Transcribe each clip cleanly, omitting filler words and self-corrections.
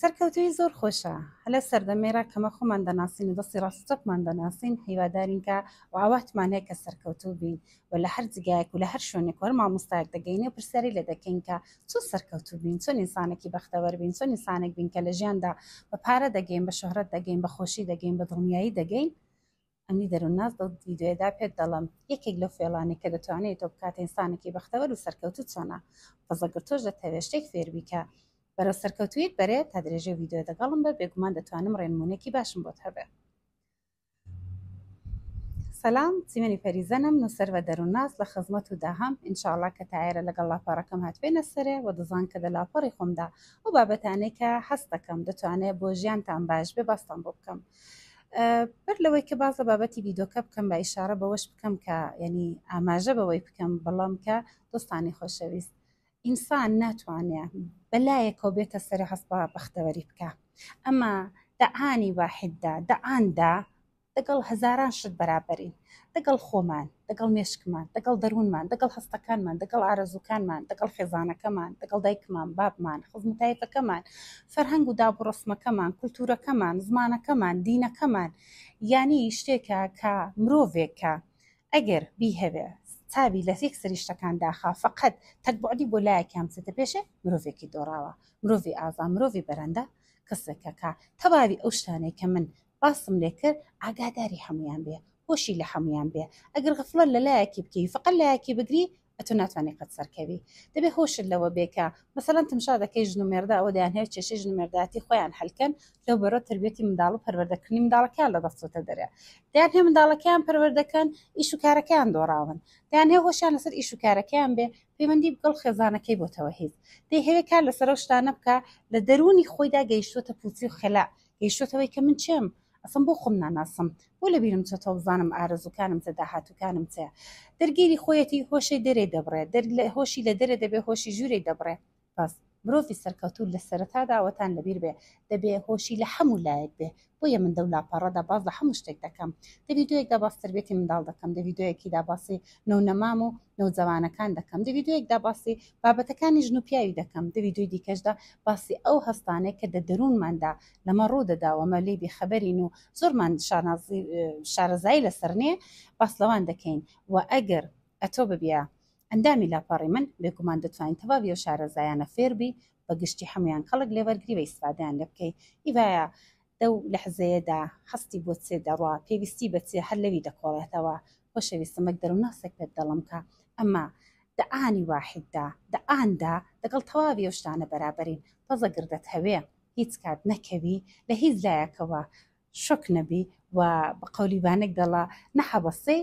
سەرکەوتووی زۆر خۆشە هەلە سەردەمێرە کەمە خۆمان دەناسین و دەستی ڕاستەکمان دەناسین هیوادارین کە و ئاواتمان هەیە کە سەرکەوتوو بین و لە هەر جگایەک و لە هەر شوێنێک وەر مامۆستایەک دەگەینێ و پرسیاری لە دەکەین کە چۆن سەرکەوتوو بین، چۆن ئینسانێکی بەختەوەر بین، چۆن ئینسانێک بین کە لە ژیاندا بە پارە دەگەین، بە شۆهرەت دەگەین، بە خۆشی دەگەین، بە دڵنیایی دەگەین. ئەمنی دەروونناس ڤیدیۆدا پێت دەڵم یەکێک لەو فێڵانی کە دەتوانێت تۆ بکاتە ئینسانێکی بەختەوەر و سەرکەوتوو چۆنە بەزەگەر تۆش دەتەوێت شتێک فێربی کە بەرەو سەرکەوتویت بەرێت تا درێژە ڤیدیۆ دەگەڵم بە بێگومان دەتوانم ڕێنمونێکی باشم بۆت هەبێ. سەلام، چیمەنی پەریزەنم نووسەر دەروونناس لە خزمەت و داهەم ئینشاڵڵا کە تایرە لەگەڵ لاپەڕەکەم هاتبێنە سەرێ و دەزان کە لە لاپەڕی خۆمدا و بابەتانەی کە هەست دەکەم دەتوانێت بۆ ژیانتان باش بێ باستان بۆ بکەم. بەر لەوەی کە باز لە بابەتی ڤیدیۆکە بکەم بە ئیشارە بەوەش بکەم کە یعنی ئاماژە بەوەی بکەم بەڵام کە دۆستانی خۆشەویست ئینسان ناتوانێت بەلایەکەوە بێتە سەر هەست بە بەختەوەری بکە، ئەمە دەعانی واحددا دەعاندا دەگەڵ هەزاران شت بەرابەرین، دەگەڵ خۆمان، دەگەڵ مێشکمان، دەگەڵ دەروونمان، دەگەڵ هەستەکانمان، دەگەڵ ئارەزووکانمان، دەگەڵ خێزانەکەمان، دەگەڵ دایکمان، بابمان، خزمەتایەتەکەمان، فەرهەنگ و دابڕەسمەکەمان، کولتورەکەمان، زمانەکەمان، دینەکەمان، یانی شتێکە کە مرۆڤێکە ئەگەر بیهەوێ چاوی لە یەک سەری شتەکان داخا فقط تەکبعدی بۆ لایەکیان بچێتە پێشێ مرۆڤێکی دۆڕاوە، مرۆڤی ئازا، مرۆڤی بەرەندە کەسێکە کە تەواوی ئەو شتانەی کە من باسم لێ کرد ئاگاداری هەمویان بێ، هۆشی لە هەمویان بێ. ئەگەر غەفڵەت لە لایەکی بکەی فقط لایەکی بگری ئەتۆ ناتوانێت قەت سەرکەوی. دەبێ هۆشت لەوە بێکە مەسەڵەن تمشا دەکەی ژن و مێردە ئەوە دەیان هەیە کێشەی ژن و مێردایەتی خۆیان هەلکەن لەو بەرەو تربیەتی منداڵ و پەروەردەکردنی منداڵەکان لە دەستۆتە دەرێ. دەیان هەیە منداڵەکەیان پەروەردەکەن ئیش و کارەکەیان دۆڕاون، دەیان هەیە هۆشیان لەسەر ئیش و کارەکەیان بێ پەیوەندی بگەڵ خێزانەکەی بۆتەوە هیچ دەی هەیە کار لەسەر ئەو شتانە بکە لە دەرونی خۆیدا گەیشتوتە پوچی و خەلا، گەیشتوتەوەی کە من چێم ئەسم بۆ خۆم ناناسم، بۆ لە بیرم چێتەوە بزانم ئارەزووکانم چە داهاتووکانم چێ. دەرگیری خۆیەتی هۆشی دەرێ دەبڕێت، هۆشی لە دەرێ دەبێ هۆشی ژوورێ دەبڕێ. بەس مرۆڤی سەرکەوتوو لە سەرەتادا ئەوەتان لەبیر بێ دەبێ هۆشی لە هەموو لایەک بێ. بۆیە من دەو لاپەڕەدا باز لە هەموو شتێک دەکەم. دە ڤیدیۆیەکدا باس تربیەتی منداڵ دەکەم، دە ڤیدیۆیەکیدا باسی نەونەمام و نەوجەوانەکان دەکەم، دە ڤیدیۆیەکدا باسی بابەتەکانی ژن و پیاوی دەکەم، دە ڤیدیۆی دیکەشدا باسی ئەو هەستانەیە کە دە دەروونماندا لەمە ڕوو دەداوەمە لێ بێخەبەرین و زۆرمان شارەزایی لەسەر نییە باس لەوان دەکەین و ئەگەر ئەتۆ ببیە ئەندامی لاپەڕی من بێگومان دەتوانین تەواوی ئەو شارەزایانە فێربی بە گشتی هەمویان کەڵک لێوەرگری بە ئیسفادەیان لێ بکەی. ئیڤایە دەو لەحزەیەدا هەستی بۆ چێ دەڕوا پێویستی بەچێ هەر لەوی دەکۆڵێتەوە. خۆشەویستمەک دەروونناسێک پێت دەڵم کە ئەمە دەعانی واحددا دەعاندا دەگەڵ تەواوی ئەو شتانە بەرابەرین. بەزە گردت هەوێ هیچ کات نەکەوی لە هیچ لایەکەوە شک نەبی و بە قەولیبانێک دەڵا نەحەبەسێ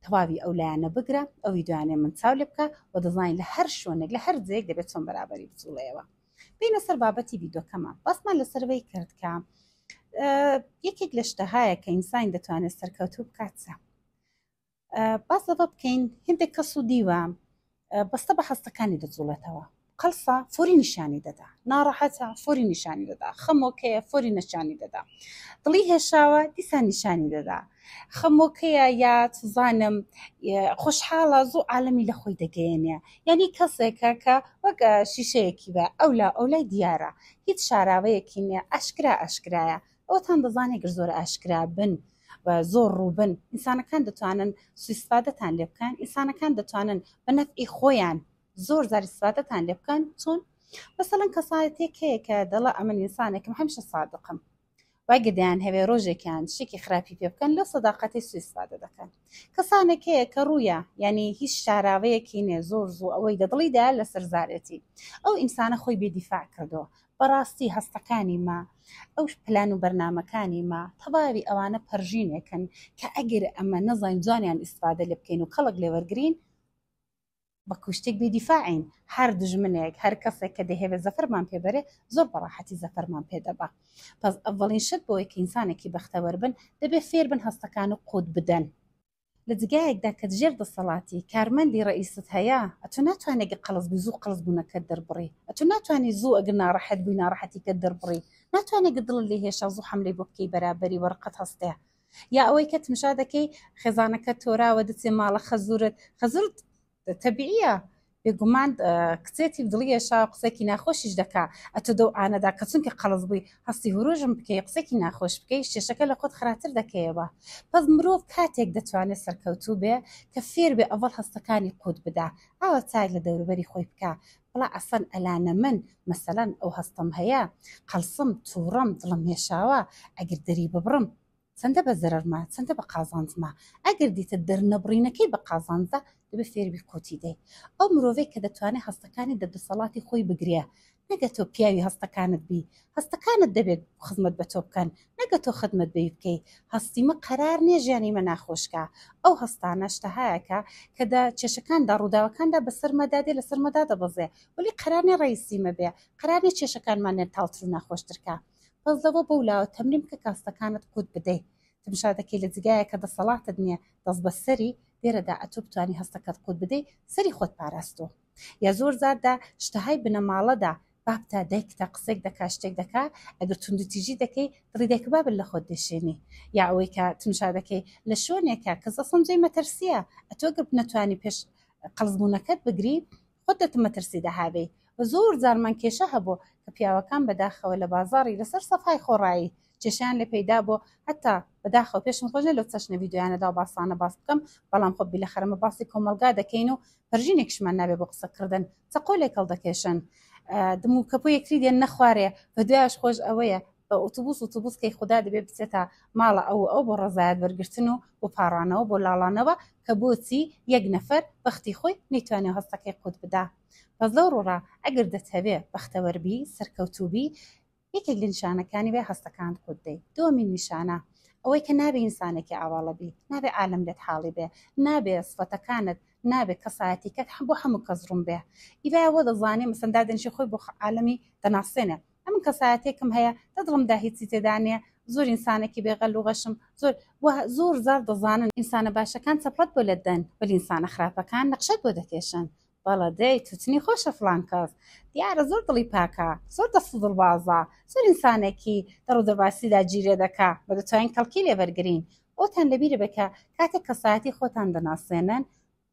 تەواوی ئەو لایەنە بگرە ئەو ڤیدیۆیانێ من چاو لێ بکە و دەزانین لە هەر شوێنێک لە هەر جێیەک دەبێت چۆن بەرابەری بچوڵەیەوە. بینە سەر بابەتی ڤیدیۆکەمان باسمان لەسەرەوەی کرد کە یەکێک لە شتەهایە کە ئینسان دەتوانێت سەرکەوتوو بکاتە. باس لەوە بکەین هێندێک کەس و دیوە بەستە بە هەستەکانی دەجوڵێتەوە، قەڵسە فۆری نیشانی دەدا، ناڕەحەتە فۆری نیشانی دەدا، خەمۆکەیە فۆری نیشانی دەدا، دڵی هێشاوە دیسان نیشانی دەدا، خەمۆکەیە یا تزانم خۆشحاڵە زوو عالەمی لە خۆی دەگەیەنێ. یعنی کەسێکە کە وەک شیشەیەکی بە ئەولای دیارە هیچ شاراوەیەکی نییە ئاشکرایە ئەوتان دەزانێت گەر زۆر ئاشکرا بن و زۆر ڕووبن ئینسانەکان دەتوانن سویسفادەتان لێ بکەن، ئینسانەکان دەتوانن بە نەفعی خۆیان زۆر زاری سوادەتان لێ بکەن. چۆن مەسەڵەن کەسایەتێک هەیە کە دەڵێ ئەمن ئینسانێکم هەمیشە سادقم واگە دەیان هەوێ ڕۆژێکیان شتێکی خراپی پێ بکەن لە سەداقەتی سویسفادە دەکەن. کەسانێک هەیە کە ڕوویە یعنی هیچ شاراوەیەکی نێ زۆر زوو ئەوەی دەدڵیدا لە سەرزارەتی ئەو ئینسانە خۆی بێدیفاع کردەوە. بەڕاستی هەستەکانی ما ئەو پلان و بەرنامەکانی ما تەواوی ئەوانە پەرژینێکن کە ئەگەر ئەمە نەزانین جوانیان ئیسفادە لێ بکەین و کەڵک لێوەرگرین بە کوشتێک بێدیفاعین. هەر دژمنێک هەر کەسێک کە دەهێوێت زەفەرمان پێبەرێ زۆر بەڕاحەتی زەفەرمان پێدەبا. پس ئەڤڵین شت بۆی کە ئینسانێکی بەختەوەر بن دەبێت فێر بن هەستەکان و قوت بدەن. لە جگایەکدا کە دژێر دەسەڵاتی کارمەندی ڕئیست هەیە ئەتۆ ناتوانێت قەڵز بی زوو قەڵز بوونەکەت دەربڕی، ئەتۆ ناتوانانی زوو ئەگەر ناڕەحەت بووی ناڕەحەتیکەت دەربڕی، ناتوانێت دڵ لێ هێشا زوو حەملەی بۆ بکەی بەرابەری وەرقەت هەستەیە. یا ئەوەی کە تمشا دەکەی خێزانەکە تۆراوە دەچێ ماڵە خەزورت تەبیعیە بێگومان کچێتی دڵیێشا قسێکی ناخۆشیش دەکا ئەتۆ دەو ئانەدا کە چونکە قەڵز بووی هەستی هوروژم بکەی قسێکی ناخۆش بکەی شێشەکە لە خۆت خراتر دەکەیەوە. پس مرۆڤ کاتێک دەتوانێت سەرکەوتوو بێ کە فێر بێ ئەوەڵ هەستەکانی قوت بدا ئاوە چاک لە دەوروبەری خۆی بکە بڵا ئەسەن ئەلانە من مەسەلەن ئەو هەستم هەیە قەلسم تووڕم دڵم هێشاوە ئەگەر دەری ببڕم چەندە بە زەرەرمە چەندە بە قازانجمە ئەگەر دیتە دەرنەبڕینەکەی بە قازانجە دەبێ فێربی قوتی دەی ئەو مرۆڤەی کە دەتوانێت هەستەکانی دەسەڵاتی خۆی بگرێ نەگە تۆ پیاوی هەستەکانت بی هەستەکانت دەبێت خزمەت بە تۆ بکەن نەگە تۆ خدمەت بێ بکەی هەستیمە قەرار نییە ژیانی مە ناخۆشکە ئەو هەستانە شتەهایەکە کە کێشەکاندا ڕووداوەکاندا بە سەرمەدادێ لە سەرمەدا دەبەزێ ولی قەرارنی ڕئیسیمە بێ قەرارنی کێشەکانمانێت تاڵتر و ناخۆشترکە پس لەوە بەولاوە تەمرین بکە کاستەکانت قوت بدەیت تمشا دەکەی لە جگایە کە دەسەڵاتت نییە دەست بە سەری لێرەدا ئەتۆ بتوانی هەستەکەت قوت بدەیت سەری خۆت پاراستۆ یا زۆر زاردا شتەهای بنەماڵەدا بابتا دایکتا قسێک دەکا شتێک دەکا ئەگەر توندوتیژی دەکەی دڵی دایک بابل لە خۆت دەشێنی یا ئەوەی کە تمشا دەکەی لە شوێنێکە کەس ئەسڵم جێی مەترسیە ئەتۆ گەر نەتوانی پێش قەڵزبوونەکەت بگری خۆت دەتم مەترسی دەهابێ زۆر زارمان کێشە هەبوو کە پیاوەکان بەداخەوە لە بازاڕی لەسەر سەفای خۆڕایی کێشیان لێ پەیدا بۆ هەتا بەداخەوە پێشم خۆش لەو چەشنە ڤیدیۆیانەدا باسانە باس بکەم بەڵام خۆ بی لە خەرمە باسی کۆمەلگا دەکەین و پەرژینێکشمان نابێ بۆ قسەکردن چەقۆلێک هەڵدەکێشن دم و کەپۆ یەکتری دێن نەخوارێ بە دوایش خۆش ئەوەیە بە ئۆتوبوس کەی خوددا دەبێت بچێتە ماڵە ئەو بۆ ڕزایەت وەرگرتن و بۆ پاڕانەوە بۆ لاڵانەوە کە بۆچی یەک نەفەر بەختی خۆی نەیتوانێت هەستەکەی قوت بدا بەس لەو ڕۆڕا ئەگەر دەتەوێ بەختەوەربی سەرکەوتوبی یەکێک لە نیشانەکانی وێ هەستەکان قوت دەی دووەمین نیشانە ئەوەی کە نابێ ئینسانێکی ئاواڵەبی نابێ عالم لێت حاڵی بێ نابێ سفەتەکانت نابێ کەسایەتیکەت بۆ هەموو کەس ڕوون بێ ئیڤایەوە دەزانێ مەسەندا دەنشی خۆی بۆ عالەمی دەناسێنێ ئەمن کەسایەتێکم هەیە دەدڵمدا هیچی تێدانێ زۆر ئینسانێکی بێغەل و غەشم زۆر زار دەزانن ئینسانە باشەکان چەپڵەت بۆ لە دەن بەل ئینسانە خراپەکان نەقشەت بۆ دەکێشن بەڵە دەی توتنی خۆشە فڵان کەس دیارە زۆر دڵی پاکە زۆر دەست و دڵبازە زۆر ئینسانێکی دەڕ و دەباسیدا گیرێ دەکا بە دەتوانین کەڵکی لێبەرگرین ئەوتان لەبیرە بکە کاتێک کەسایەتی خۆتان دەناسێنن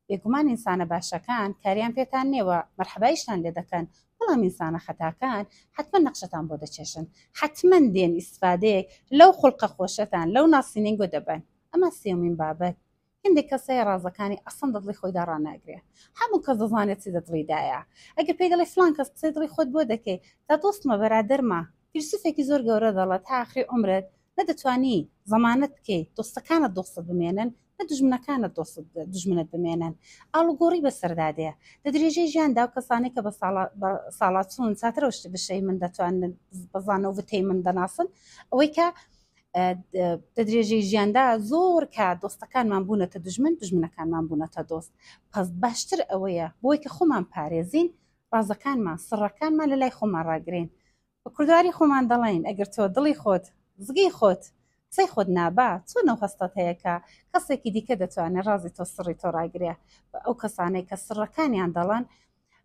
بێگومان ئینسانە باشەکان کاریان پێتان نێوە مەرحەبایشتان لێ دەکەن بەڵام ئینسانە خەتاکان حتمما نەقشەتان بۆ دەچێشن حتمما دێن ئیسفادەیەک لەو خوڵقە خۆشەتان لەو ناسینینگۆ دەبن ئەمە سێومین بابەت هەندێک کەسەیە ڕازەکانی ئەسڵ دڵی خۆی داڕاناگرێ هەموو کەس دەزانێت چی دڵیدایە ئەگەر پێی دەڵێ فڵان کەس قسەی دڵی خۆت بۆ دەکەی تا دۆستمە بەرادەرمە فیلسوفێکی زۆر گەورە دەڵێت تا ئاخری عومرت نەدەتوانی زەمانەت بکەی دۆستەکانت دۆستت بمێنن نە دوژمنەکانت دوژمنت بمێنن ئاڵوگۆڕی بەسەردادەیە لە درێژەی ژیاندا و کەسانی کە بە ساڵات چوون چاترە شتی بشەی من دەتوانن بەزانە و وتەی من دەناسن ئەوەی کە لە درێژەی ژیاندا زۆر کە دۆستەکانمان بوونەتە دوژمنەکانمان بوونەتە دۆست پس باشتر ئەوەیە بۆی کە خۆمان پارێزین ڕازەکانمان سڕەکانمان لە لای خۆمان ڕاگرین بە کوردواری خۆمان دەڵێن ئەگەر تۆ دڵی خۆت زگی خۆت قسەی خۆت نابا چۆنەوە هەستات هەیە کە کەسێکی دیکە دەتوانێت ڕازی تۆ سڕی تۆ ڕاگرێ ئەو کەسانەی کە سڕەکانیان دەڵێن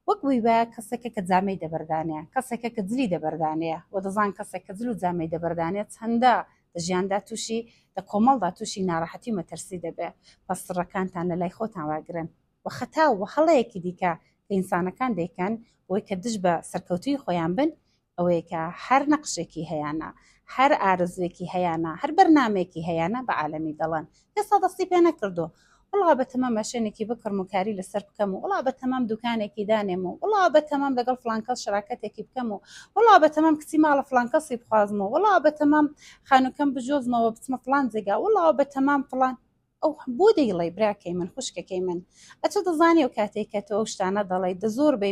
وەک بووی بە کەسێکە کە جامەی دەبەردانەیە کەسێکە کە جلی دەبەردانەیە و دەزان کەسێک کە جل و جامەی دەبەردانێت چەندە لە ژیاندا تووشی لە کۆمەڵدا تووشی ناڕەحەتی و مەترسی دەبێ پس سڕەکانتان لە لای خۆتان ڕاگرن و خەتا و هەڵەیەکی دیکە کە ئینسانەکان دەیکەن بۆی کە دژ بە سەرکەوتوی خۆیان بن ئەوەیە کە هەر نەقشێکی هەیەە هەر ئارزوێکی هەیەە هەر بەرنامێکی هەیەە بە عالەمی دەڵێن ئێستا دەستی پێ نەکردو وڵا بە تەمام ماشێنێکی بکڕم و کاری لەسەر بکەم و وڵا بە تەمام دوکانێکی دانێم و وڵا بە تەمام لەگەڵ فڵانکەس شراکەتێکی بکەم و وڵا بە تەمام کچی ماڵە فڵانکەسی بخوازمەوە وڵا بە تەمام خانووکەم بجۆزمەوە بچمە فڵان جێگا وڵا بە تەمام فڵان ئەو بۆ دەیڵێ براکەی من خوشکەکەی من ئەچە دەزانی و کاتێک کە تۆ ئەو شتانە دەڵێ دە زۆر بە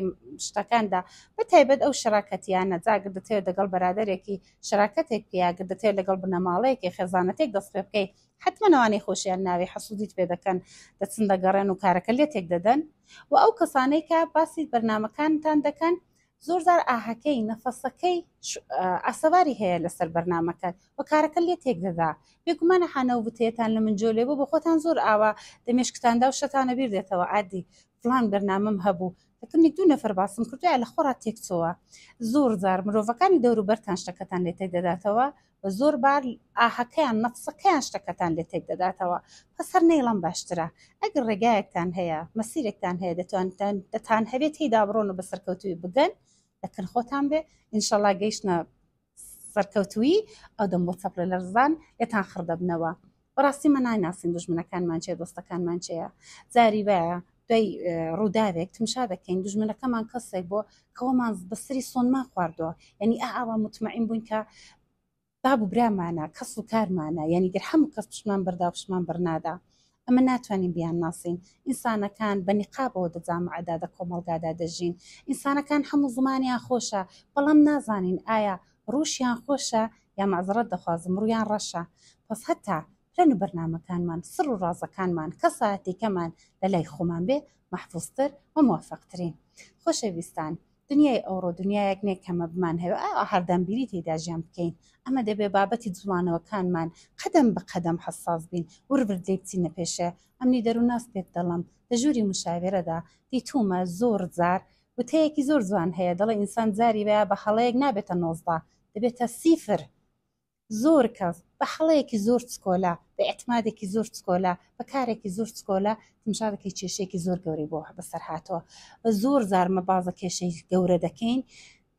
شتەکاندا بە تایبەت ئەو شراکەتیانە جاگر دەتێت لەگەڵ بەرادەرێکی شراکەتێک پیاگر دەتێت لەگەڵ بنەماڵەیەکی خێزانەتێک دەست پێ بکەی حتممەوانەی خۆشیان ناوی حەسوودیت پێ دەکەن دەچن دەگەڕێن و کارەکە لێتێک دەدەن و ئەو کەسانەی کە باسی بەرنامەکانتان دەکەن زۆر زار ئاهەکەی نەفەسەکەی ئاسەواری هەیە لەسەر بەرنامەکەت و کارەکە لێتێک دەدا بێگومانە حانە و وتەیەتان لە من جۆ لێ بوو بۆ خۆتان زۆر ئاوا دەمێشکتاندا و شەتانە بیر دێتەوە عادی فلان بەرنامەم هەبوو دەکەم 2 نەفەر باسم کردووە لە خۆڕا تێکچۆوە زۆر زار مرۆڤەکانی دەوروبەرتان شتەکەتان لێ تێک دەداتەوە بە زۆر بار ئاهەکەیان نەفسەکەیان شتەکەتان لێ تێک دەداتەوە پس هەر نەیڵەم باشترە ئەگەر ڕێگایەکتان هەیە مەسیرێکتان هەیە دەتان هەبێت هیدا بڕۆن و بە سەرکەوتوی بگەن لەکن خۆتان بێ ئینشەڵا گەیشتنە سەرکەوتوی ئەو دەم بۆ چەپڵە لەرزان لێتان خڕدەبنەوە بەڕاستی مە نایناسین دوژمنەکانمان چێ دۆستەکانمان چەیە جاری وایە دوای ڕووداوێک تمشا دەکەین دوژمنەکەمان کەسێک بۆ کەوەمان بەسری سۆنمان خواردەوە یعنی ئاوا مطمئین بووین کە بابوو برامانە کەس و کارمانە یعنی گەر هەموو کەس پشمان بەردا پشمان بەرنادا ئەمە ناتوانین بیان ناسین ئینسانەکان بە نیقابەوە دەجامعەدا دە کۆمەڵگادا دەژین ئینسانەکان هەموو زمانیان خۆشە بەڵام نازانین ئایا ڕووشیان خۆشە یا مەعزەرەت دەخوازم ڕوویان ڕەشە پس هەتا پلەن و بەرنامەکانمان سڕ و ڕازەکانمان کەساتێکەمان لە لای خۆمان بێ مەحفوظتر و موفقترین خۆشەویستان دنیای ئەوڕۆ دنیایەک نێک کەمە بمان هەیە هەردەمبیری تێدا ژیان بکەین ئەمە دەبێ بابەتی جوڵانەوەکانمان قەدەم بە قەدەم حەساس بین ورورد لێ بچینە پێشە ئەمنی دەرووناس پێت دەڵم لە ژووری مشاوێرەدا دیتومە زۆر جار وتەیەکی زۆر جوان هەیە دەڵێ ئینسان جاری وایە بە هەڵەیەک نابێتە 19 دەبێتە سیفر زۆر کەس بە هەڵەیەکی زۆر چکۆلا بە ئەتمادێکی زۆر چکۆلا بە کارێکی زۆر چکۆلا تمشارەکەی کێشەیەکی زۆر گەورەی بۆ بەسەر هاتەوە بە زۆر زارمە بازە کێشەی گەورە دەکەین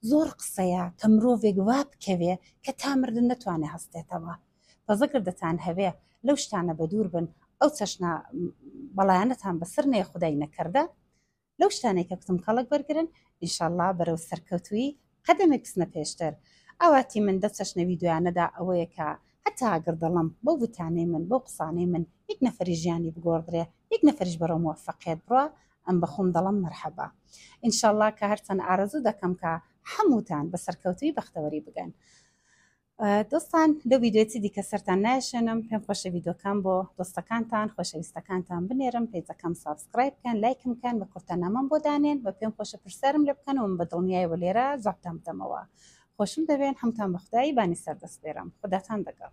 زۆر قسەیە کە مرۆڤێک وا بکەوێ کە تامردن نەتوانێ هەستێتەوە بەزەگر دەتان هەوێ لەو شتانە بە دوور بن ئەو چەشنە بەڵایەنەتان بەسەر نێ خودای نەکردە لەو شتانێک کە کتم کەڵک بەرگرن ئینشەڵڵا بەرەو سەرکەوتووی قەدەمێک بچنە پێشتر ئەواتی من دە چەشنە ڤیدیۆیانەدا ئەوەیە کە هەتا ئەگەر دەڵم بەو وتانەی من بەو قسانەی من یەک نەفەری ژیانی بگۆڕدرێ یەک نەفەریش بەرەو موفەقیەت بڕوە ئەم بەخۆم دەڵم مەرحەبا ئینشەڵڵا کە هەرچەند ئارەزوو دەکەم کە هەمووتان بە سەرکەوتووی بەختەوەری بگەن دۆستان لەو ڤیدیۆی دیکە سەرتان نایشێنم پێم خۆشە ڤیدیۆکان بۆ دۆستەکانتان خۆشەویستەکانتان بنێرم پیجەکەم سابسکرایب بکەن لایکم بکەن بە کورتەنامەم بۆ دانێن بە پێم خۆشە پرسەرم لێ بکەن و من بە دڵنیایەوە لێرە جوابتان بدەمەوە خۆشم دەوێن هەمووتان بە خودایی بانی سەردەست بێرم خوداتان دەگەڵ